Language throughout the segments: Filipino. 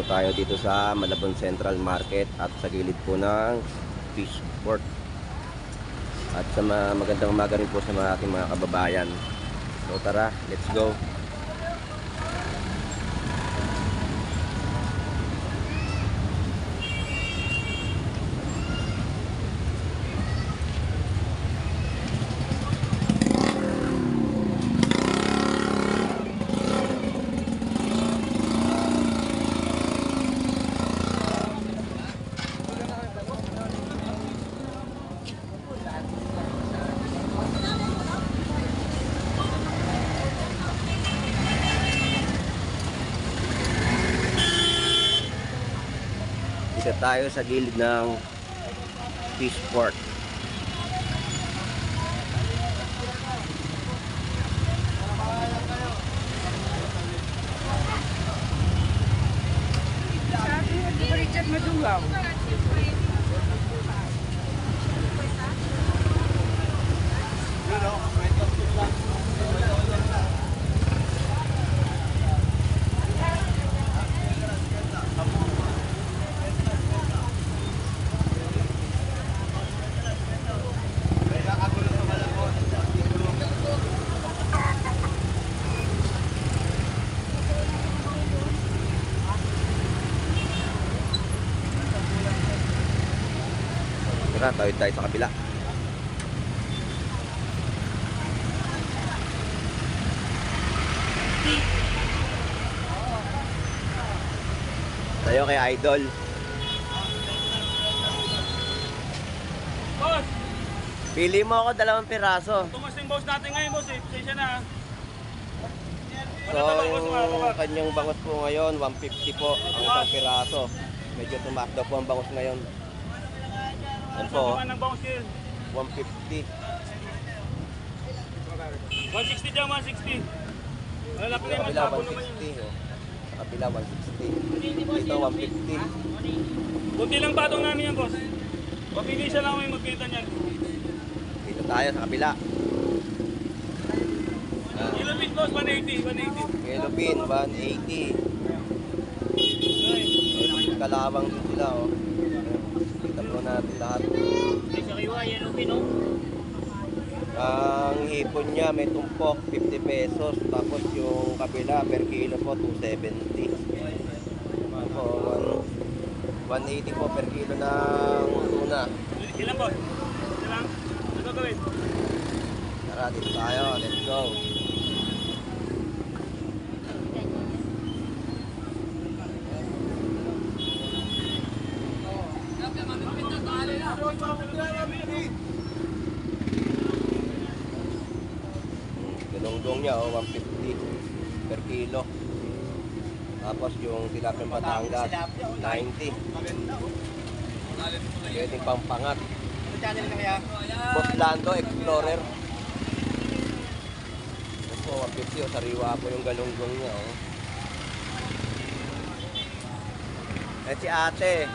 tayo dito sa Malabon Central Market at sa gilid po ng Fish Port. At sa magandang umaga rin po sa mga ating mga kababayan. So tara, let's go. Dito tayo sa gilid ng Fish Port. Richard Madulaw. Tara, tayo sa kabila. Tayo kay Idol. Boss! Pili mo ako 2 piraso. Tumas yung boss natin ngayon, boss eh. Pasensya na. So, yung kanyang bangus po ngayon, 150 po ang isang piraso. Medyo tumaas daw po ang bangus ngayon. Yan po, Ng bangus kayo. 150. 160 dyan, 160. Wala Sa pa na yung kabila, magsabo naman yun. 160. Oh. Sa kabila, 160. Dito, 150. Kunti lang patong namin yan, boss. Papili siya lang may magkita niyan. Dito tayo sa kabila. Ilang bit, boss? 180, 180. Yellow pin, 180. Ay, Kalawang din sila, oh. Kita po natin lahat. may sariwa, yellow pin, oh. Ang hipon niya may tumpok, 50 pesos. Tapos yung kabila, per kilo po, 270. Ako, 180 po per kilo ng tuna. Ilan, boss? Ilan? Ano gagawin? Tara, dito tayo. Let's go. Galunggong niya, oh, 150 per kilo. Tapos yung tilapia Batangas, 90. Pwedeng pampangat. Boss Lando Explorer. Ito po, 150, oh, sariwa po yung galunggong niya, oh. Eh si ate.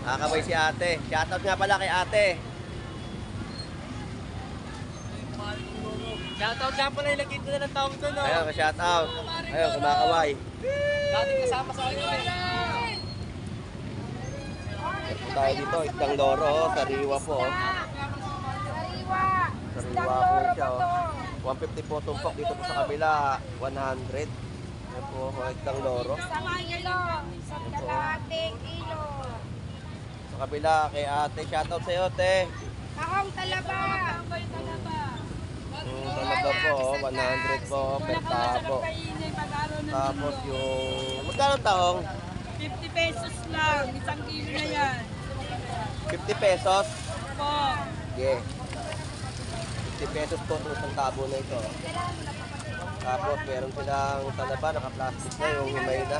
Nakakabay si ate. Shoutout nga pala kay ate. Shoutout nga pala, ilagay ko na ng tawag doon. Ayun, shoutout. Ayun, kumakaway. Dating kasama sa akin. Ito tayo dito, isdang loro, oh. Sariwa po, oh. Sariwa po siya, oh. 150 po tumpok dito po sa kabila, 100. Ayun po, oh, isdang loro. Isang kilo, isang kalahating kilo. Sa kabila, kay ate. Shoutout sa'yo, ate. Kahong talaba. Talaga po, oh, 100 po per tabo. Tapos yung... Magkano tahong? 50 pesos lang, isang kilo na yan. 50 pesos? Po. Yeah. 50 pesos po itong isang tabo na ito. Tapos meron silang talaba, naka-plastic na yung himay na.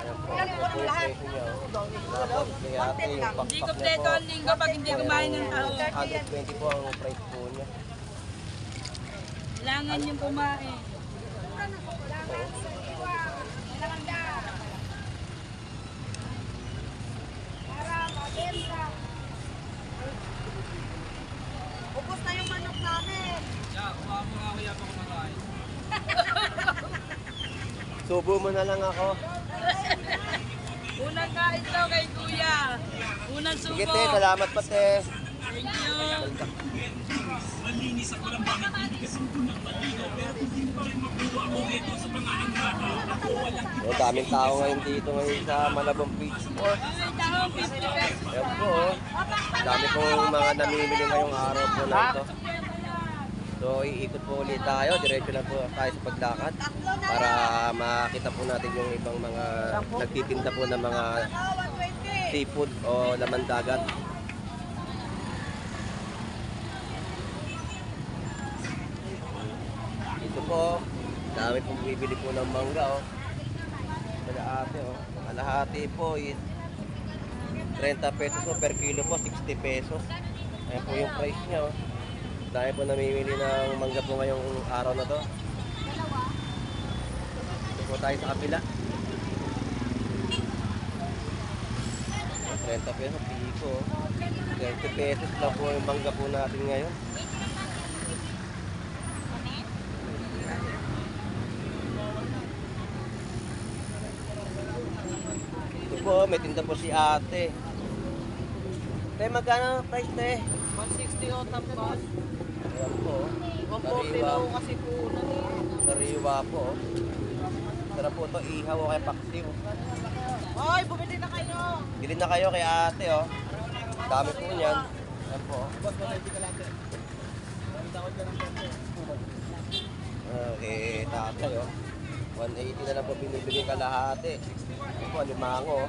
Ayan po, ito po yung presyo niya, oh. Tapos kay ate yung Hindi pakpak niya kompleto po. ang linggo pag hindi kumain ng tao. 120 po ang price po niya. Kailangan yung kumain. Ubus na yung manok namin. Subo mo na lang ako. Unang kain daw kay Kuya. Unang subo. Sige te, salamat pa te. Thank you. So, daming tao ngayon dito ngayon sa Malabon Beach Sport. Ayan po, oh. Dami pong mga namimili ngayong araw po na ito. So, iikot po ulit tayo. Diretso lang po tayo sa paglakad para makita po natin yung ibang mga nagtitinda po ng mga seafood o laman dagat. Ito po, dami pong bibili po ng mangga, oh. Kalahati, oh. Kalahati po is 30 pesos po per kilo po, 60 pesos. Ayan po yung price niya, oh. Dahil po namimili ng mangga po ngayong araw na to. Ito po tayo sa kapila. 30 pesos, piko. 30 pesos lang po yung mangga po natin ngayon. Ito po, may tinda po si ate. Te, magkano price te? 160 o tapos. Ayan po. 140 daw kasi po. Sariwa po. Sarap po ito, ihaw o kaya paksiw. Hoy, bumili na kayo. Bili na kayo kay ate, oh. Dami po niyan. Ayan po. Okay, tatay, oh. 180 na lang po binibili kalahati. Ayan po, alimango, oh.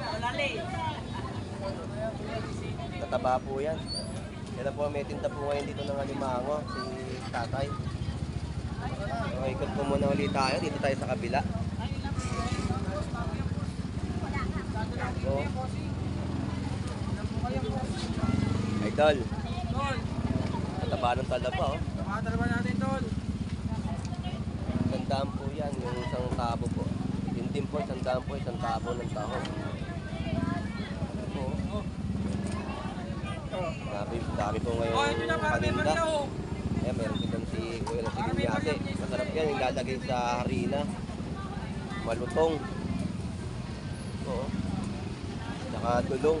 Tataba po yan. Kaya po may tinda po ngayon dito ng alimango, si tatay. So, ikot po muna ulit tayo. Dito tayo sa kabila. So, idol. Tataba ng talaba, oh. Makatalaban natin, Tol. Sandaan po yan, yung isang tabo po. Tintim po, sandaan po, isang tabo ng tahong. Po. Dami po ngayon paninda. Ayan, meron din si Kuya na Silinyate. Masarap yan, ilalagay sa harina. Malutong. Oo. Saka tulong.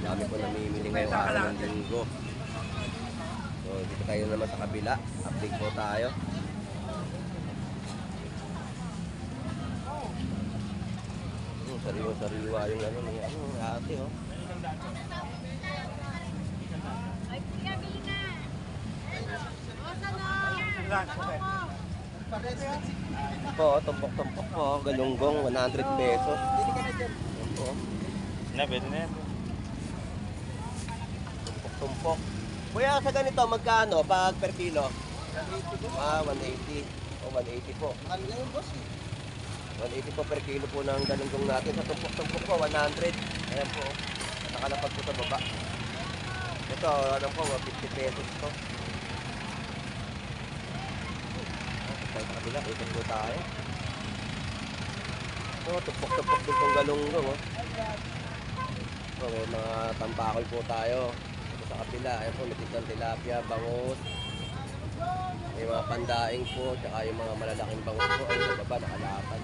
Dami po namimili ngayong araw ng linggo. So, dito tayo naman sa kabila. Update po tayo. Sariwa-sariwa yung ano ni ate, oh. Ay, kuya, bili na. O, sana? Po, tumpok-tumpok po, galunggong 100 pesos. Yan po. Pwede na yan. Tumpok-tumpok. Kuya, sa ganito, magkano pag per kilo? 180. O, 180 po. 180 po per kilo po ng galunggong natin. Sa tumpok-tumpok po, 100. Ayan po. Nakalapag po sa baba. Ito, ano po, 50 pesos to. Tayo sa kabila, ikot po tayo. So, tumpok-tumpok din itong galunggong, oh. So, may mga tambakol po tayo. Ito sa kabila, ayan po, may titang tilapia, bangus. May mga pandaing po, tsaka yung mga malalaking bangus po ay sa baba, nakalapad.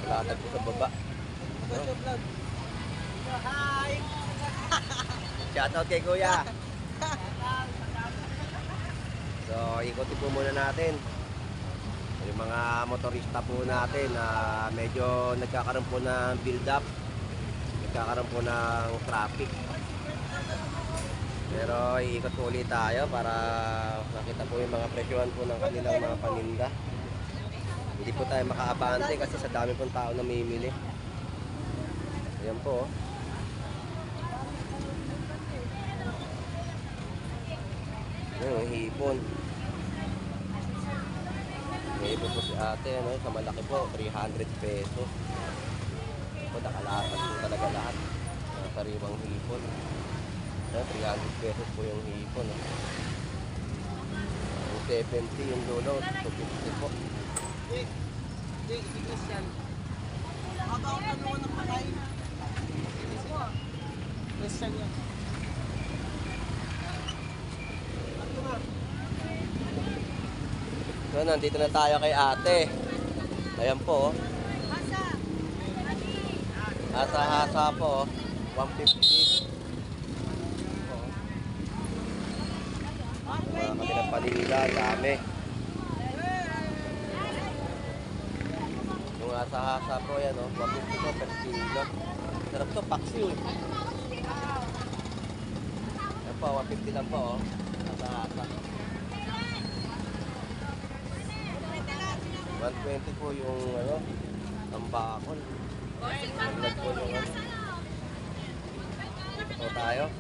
Nakalapad po sa baba. Hi. Shoutout kay Kuya. So, ikutin po muna natin. Yung mga motorista po natin na medyo nagkakaroon po ng build up. Nagkakaroon po ng traffic. Pero iikot po ulit tayo para makita po yung mga presyohan po ng kanilang mga paninda. Hindi po tayo makaabante kasi sa dami pong tao na mimili. Ayan po, oh. Yung hipon. May hipon po si ate, ano, sa malaki po, 300 pesos. Ito, nakalapas po talaga lahat. Sariwang hipon. 300 pesos po yung hipon. Yung 70 yung dulo, 250 po. Christian. Ako ang naman ng patay. Christian yan. So, nandito na tayo kay ate. Ayan po. Hasa-hasa po. 150. Mga kami ng panila, dami. Yung hasa-hasa po yan, 150 po per kilo. Sarap to, paksiw eh. Ayan po, 150 lang po, hasa-hasa. 120 po yung tambakol. Naglag po yung ito tayo.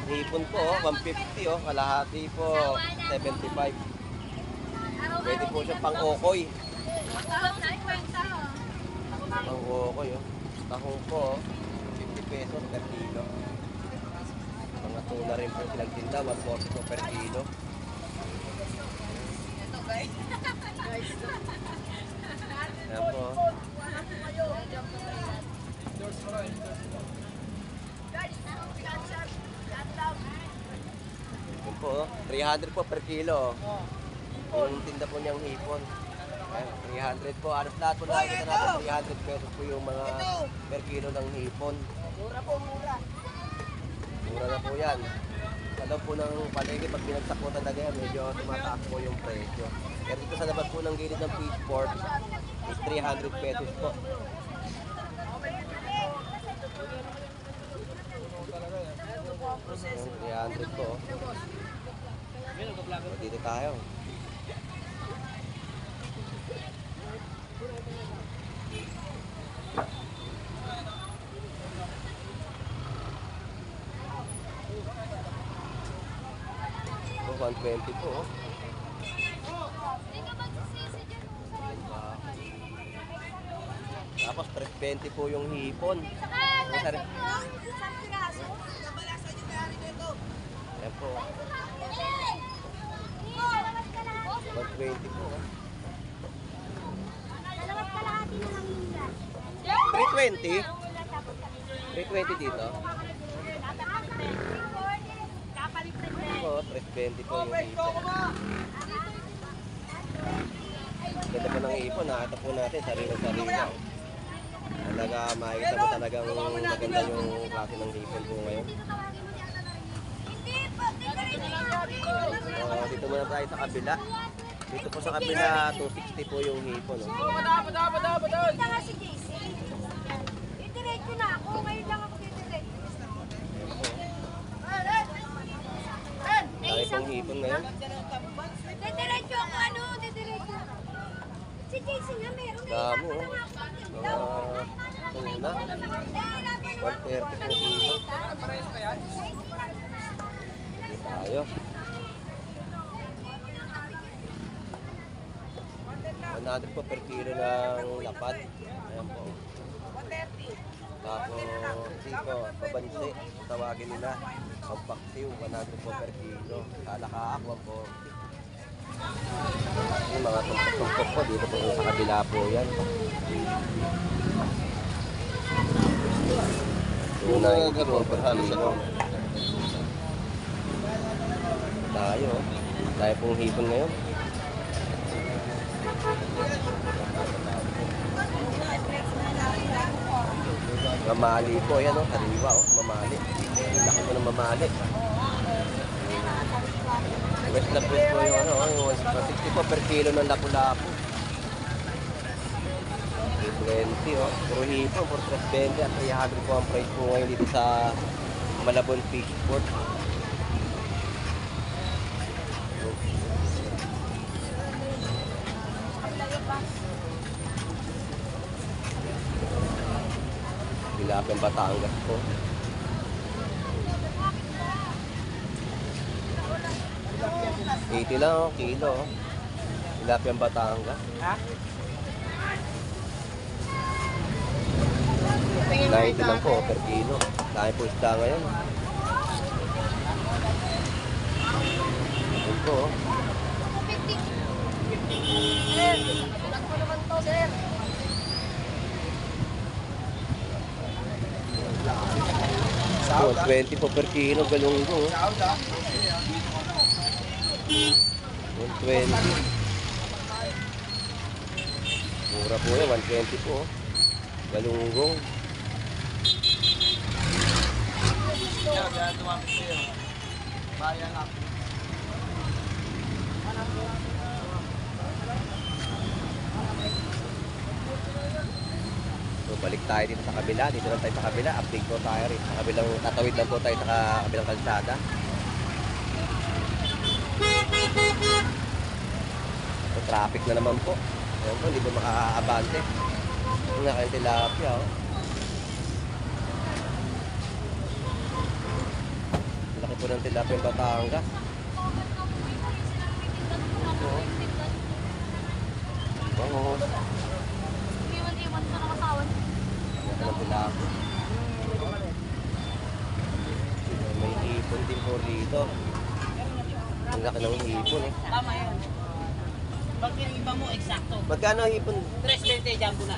Hipon po, 150 kalahati po, 75. Pwede po siya pang-okoy. Pang-okoy, tahong po, 50 pesos per kilo. Mga tuna rin po pinagtinda, 140 po per kilo. Ayan po. Ayan po, 300 po per kilo. Yung tinda po niyang hipon. Ayan, 300 po. Anos lahat po nakikita natin, 300 pesos po yung mga per kilo ng hipon. Mura po, mura. Mura na po yan. Alam po ng palengke, pag binagsak po talaga yan, medyo tumataas po yung presyo. Pero dito sa labas po ng gilid ng fish port is 300 pesos po. Ayan, 300 po. Dito tayo. Oh, 120 po. Tapos 320 po yung hipon. Ayan po. 120 po. 320? 320 dito? Po, 320 po yung hipon. Ganda po ng hipon, nakita po natin, sarili-sarili. Talaga, makikita mo talagang maganda yung klase ng hipon po ngayon. Dito muna tayo sa kabila. Dito po sa kabila, 260 po yung hipon. Punta nga si JC. Didiretso na ako. Ngayon lang ako didiretso. Dami pong hipon ngayon. Didiretso ako didiretso. Si JC nga meron. Dami tuna. 130 po dito. Dito tayo. 100 po per kilo ng lapad. Ayan po. 130. Tapos siko, pabansi, tawagin nila. Pampaksiw, 100 po per kilo. Kalakaak, 140. Yung mga tumpok po, dito po sa kabila po yan. Yung nakikita po per kilo. Tayo, tayo pong hipon ngayon. Mamali po, yan kariwa mamali. Laki po ng mamali. West na po yung yung 160 po per kilo ng lapu-lapu. 320 puro hipon, puro 320 at 300 po ang price po ngayon dito sa Malabon Fish Port. Tilapia Batangas po. $80 lang kilo. Tilapia Batangas. Ha? 90 lang po per kilo. Dahil po isda ngayon. Yun po. So, 20 po per kilo, galunggo. 120. Mura po yan, 120 po. Galunggong. So, balik tayo dito sa kabila. Dito lang tayo sa kabila. Update po tayo rin. Sa kabilang, tatawid lang po tayo sa kabilang kalsada. So, traffic na naman po. Ayan po, hindi po makaabante. Ang nakayang tilapia, oh. Laki po ng tilapia yung Batangas. Ito, oh. Bangos. Iwan ko ng katawan. Laki ng tilapia. May hipon din po rito. Ang laki ng hipon, eh. Tama yan. Pag iba mo, eksakto. Magkano hipon? 320, jumbo na.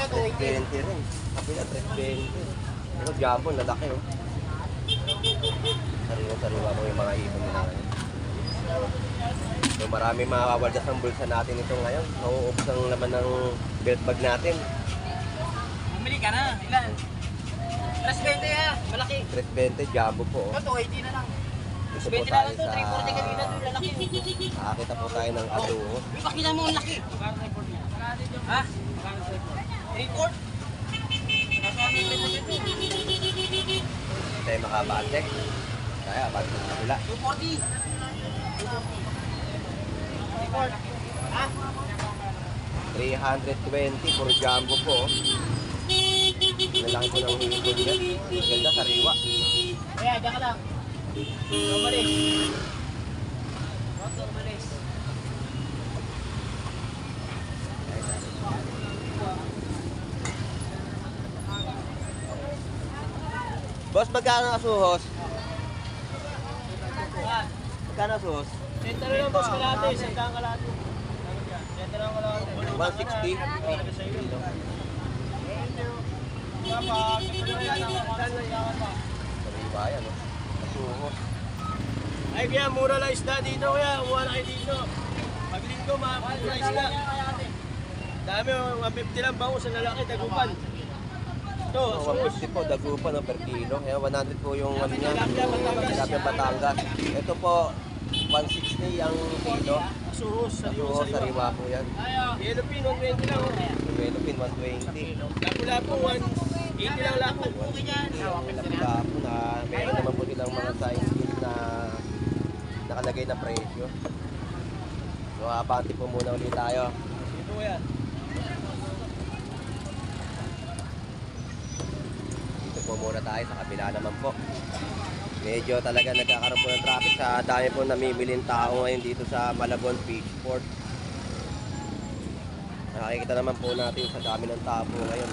320 rin. Kapila, 320. Ito, jumbo, lalaki, oh. Sariwa-sariwa mo yung mga hipon nila ngayon. So, marami mawawaldas ang bulsa natin ito ngayon. Nauubos ang laman ng belt bag natin. Bumili ka na. Ilan? 320 ha. Malaki. 320, jumbo po, oh. Ito, 80 na lang. Dito po 20 na tayo lang to. sa... 340 kanina to. Lalaki. Nakakita po tayo ng adobo. Ipakita mo ang laki. Ha? 3-4? Tayo makabante. Kaya, bante sa kabila. 240. 3-4. Ha? 320 for jumbo po. Nalaki po ng hipon yan. Ganda, sariwa. Kaya, dyan ka lang. Umalis. Umalis. Boss, magkano ang asuhos? Magkano ang asuhos? Sentro lang boss kalate. Sentro kalate. Sentro lang kalate. 160. Sariwa yan, oh. Asuhos. Ay, kaya mura lang isda dito, kaya umuha na kayo dito. Paglit ko, mahal na isda. Dami, 150 lang bango sa lalaki, tagupan. Ito, So, 150 po, dagupan no, per kilo. Kaya 100 po yung ano niya, tilapia Batangas. Ito po, 160 ang kilo. asuhos, Asuhos, sariwa po yan. Yellow pin, 120 lang. Yellow pin, 120. Lapu-lapu, 180 lang lapu. Yung lapu-lapu na meron naman po silang mga signs na nakalagay na presyo. So, abante po muna ulit tayo. Ito yan. Dito po muna tayo sa kabila naman po. Medyo talaga nagkakaroon po ng traffic sa dami po namimiling tao ngayon dito sa Malabon Fishport. Nakikita naman po natin sa dami ng tao po ngayon.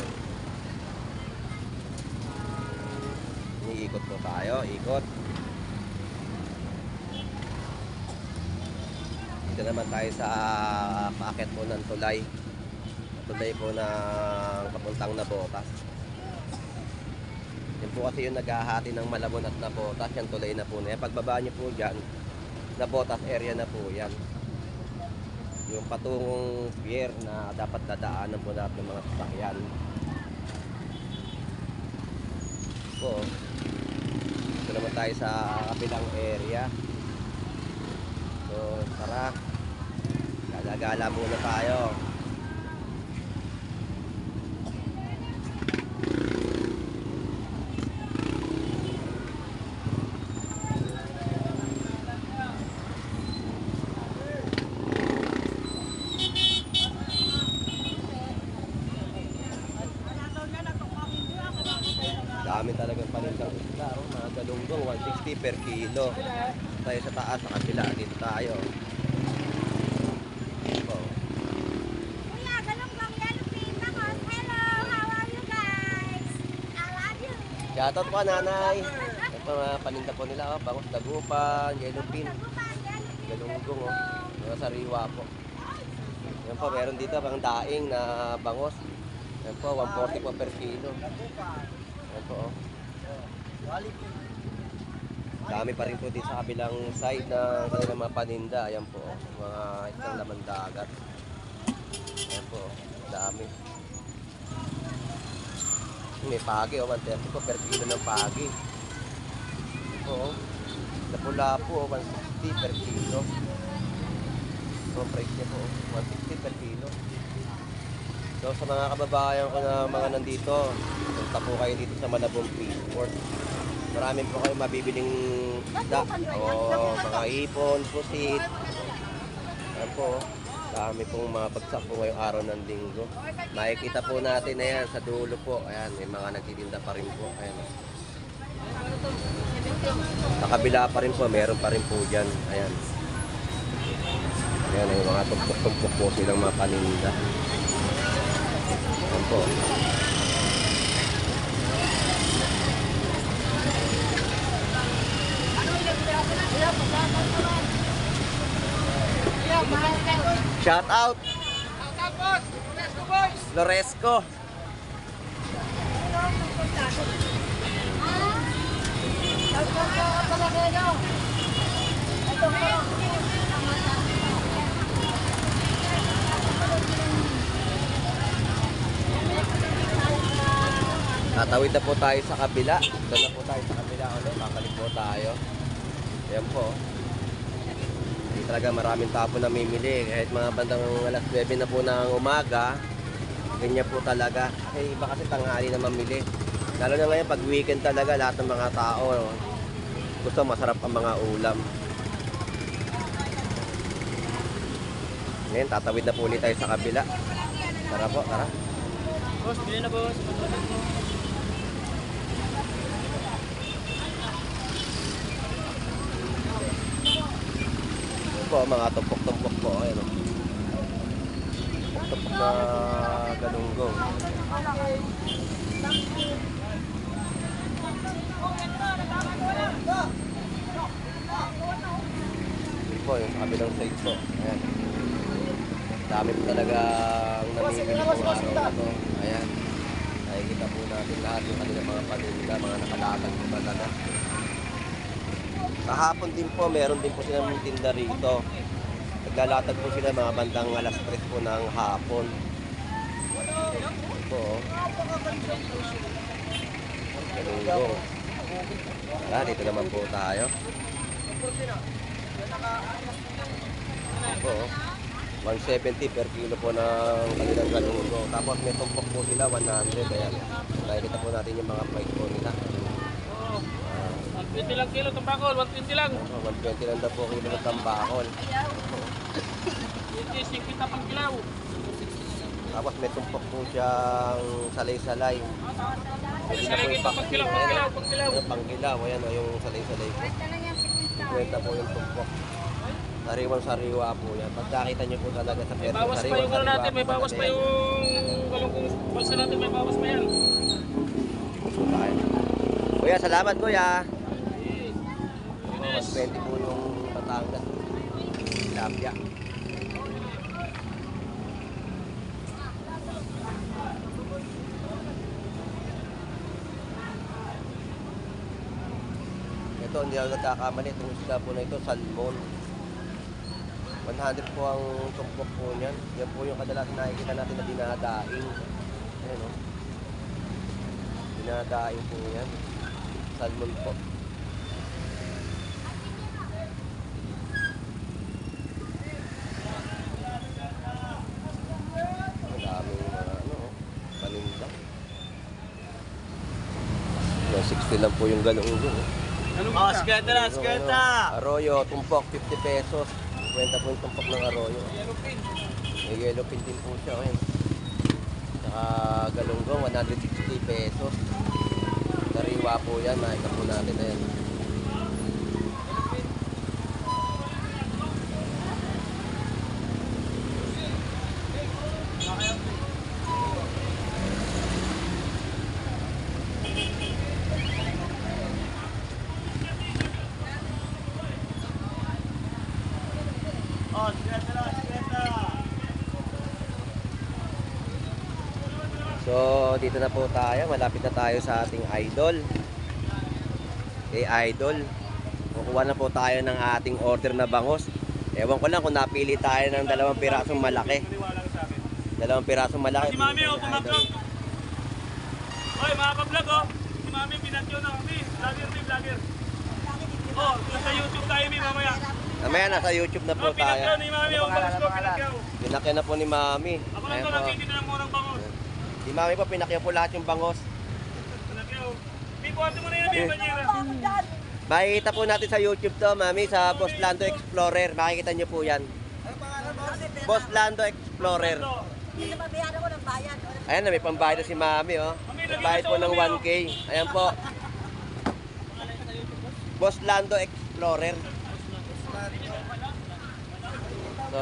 Iikot po tayo, ikot. Dito naman tayo sa paakyat po ng tulay. Tulay po ng papuntang Nabotas. Yan po kasi yung naghahati ng Malabon at Nabotas. Yan tulay na po na yan. Pagbaba nyo po dyan, Nabotas area na po yan. Yung patungong pier na dapat dadaanan po natin ng mga sasakyan. Po, ito naman tayo sa kabilang area. So, tara. Gala-gala muna tayo. Dami talagang panindang isda, oh. Mga galunggong, 160 per kilo. Tayo sa taas, sa kabila, dito tayo. Oh. Kuya, ganun bang yellow pin ako? Hello, how are you guys? I love you. Shoutout po, nanay. Ito mga paninda po nila, oh. Bangus dagupan, yellow pin, galunggong, oh. Mga sariwa po. Yan po, meron dito pang daing na bangus. Yan po, 140 po per kilo. Yan po, oh. Dami pa rin po din sa kabilang side ng kanilang mga paninda. Ayan po, mga isang laman dagat. Ayan po, dami. May pagi, 130 po per kilo ng pagi. Oo. Lapu-lapu, 160 per kilo. So, ang price niya po, 160 per kilo. So, sa mga kababayan ko na mga nandito, punta po kayo dito sa Malabon Fishport. Marami po kayong mabibiling isda. O, mga ipon, pusit. Ayan po, dami pong mga bagsak po ngayong araw ng linggo. Makikita po natin na yan sa dulo po. Ayan, may mga nagtitinda pa rin po. Ayan. Sa kabila pa rin po, meron pa rin po dyan. Ayan. Ayan, yung mga tumpok-tumpok po silang mga paninda. Ayan po. Shout out! Loresco! Tatawid na po tayo sa kabila. Doon na po tayo sa kabila ulit. Kakalik po tayo. Ayan po. Hindi talaga maraming tao po namimili. Kahit mga bandang alas 9 na po ng umaga, ganyan po talaga. Kasi iba kasi tanghali na mamili. Lalo na ngayon pag weekend talaga, lahat ng mga tao gusto masarap ang mga ulam. Ngayon, tatawid na po ulit tayo sa kabila. Tara po, tara. Boss, bili na boss. Po, mga tumpok-tumpok po. Ayan o. Tumpok-tumpok na galunggong. Ito po, yung sa kabilang side po. Ayan. Dami po talaga ang namimili po araw na to. Ayan. Nakikita po natin lahat yung kanilang mga paninda, mga nakalatag po talaga. Kahapon din po, meron din po silang tinda rito. Naglalatag po sila mga bandang alas 3 po ng hapon. Ito po. Galunggong. Dito naman po tayo. Ito po. 170 per kilo po ng kanilang galunggong. Tapos may tumpok po sila, 100. Ayan. Nakikita po natin yung mga price po nila. 120 lang kilo tambakol, 120 lang. 120 lang daw po kilo ng tambakol. 50 pang kilaw. Tapos may tumpok po siyang salay-salay. Pwede na po yung Pangkilaw. Yung pangkilaw. Ayan o, yung salay-salay po. 50 po yung tumpok. Sariwang-sariwa po yan. Pag nakita nyo po talaga sa May perso, bawas pa yung ano natin, may bawas pa yung galunggong balsa natin, may bawas pa yan. Kuya, salamat kuya. 120 po yung Batangas. Tilapia. Ito, hindi ako nagkakamali. Itong isda po na ito, salmon. 100 po ang tumpok po niyan. Yan po yung kadalasan nakikita natin na dinadaing. Ayan o. Dinadaing po yan. Salmon po. Ang daming mga paninda. 60 lang po yung galunggong. Oh, sketa na, sketa! Arroyo, tumpok, 50 pesos. 50 po yung tumpok ng arroyo. May yellow pin din po siya. Ayan. Saka galunggong, 160 pesos. Sariwa po yan, nakita po natin. Ayan. Oh, sketa na, sketa! So, dito na po tayo. Malapit na tayo sa ating idol. Idol. kukuha na po tayo ng ating order na bangos. Ewan ko lang kung napili tayo ng 2 pirasong malaki. 2 pirasong malaki. Si Mami, oh, pumablog. Hoy, mga ka-vlog, oh. Si Mami, pinatyo na kami. Vlogger. Oh, sa YouTube tayo, Mi, mamaya. Mamaya nasa YouTube na po Oh, pinatyo tayo. ni Mami, oh, bangos ko, pinatyo. Pinakya na po ni Mami. Ako lang Ayan to, po. nagtitin na ng murang bangos. Si Mami po, pinakya po lahat yung bangos. Pinatyo. Pipuhato mo na yun, Mi, banyera. Makikita po natin sa YouTube to, Mami, sa Boss Lando Explorer. Makikita nyo po yan. Boss Lando Explorer. Hindi na mabayaran ko ng bayan. Ayan na, may pambayad na si Mami, oh. Bayad po ng 1K. Ayan po. Boss Lando Explorer. So,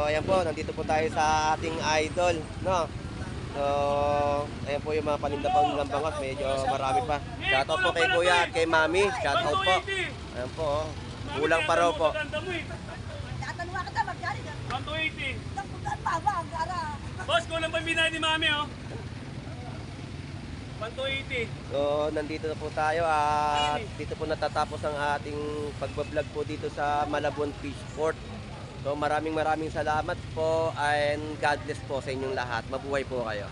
ayan po, nandito po tayo sa ating idol, no? So, ayan po yung mga paninda pang ng bangos, medyo marami pa. Shoutout po kay Kuya at kay Mami. Shoutout po. Ayan po, oh. Kulang pa raw po. Tatanwa ka na, magyari na. 180. Tapunan pa ba ang gara? Boss, kulang pa yung binayad ni Mami, oh. 180. So, nandito na po tayo at dito po natatapos ang ating pagbablog po dito sa Malabon Fishport. So, maraming salamat po and God bless po sa inyong lahat. Mabuhay po kayo.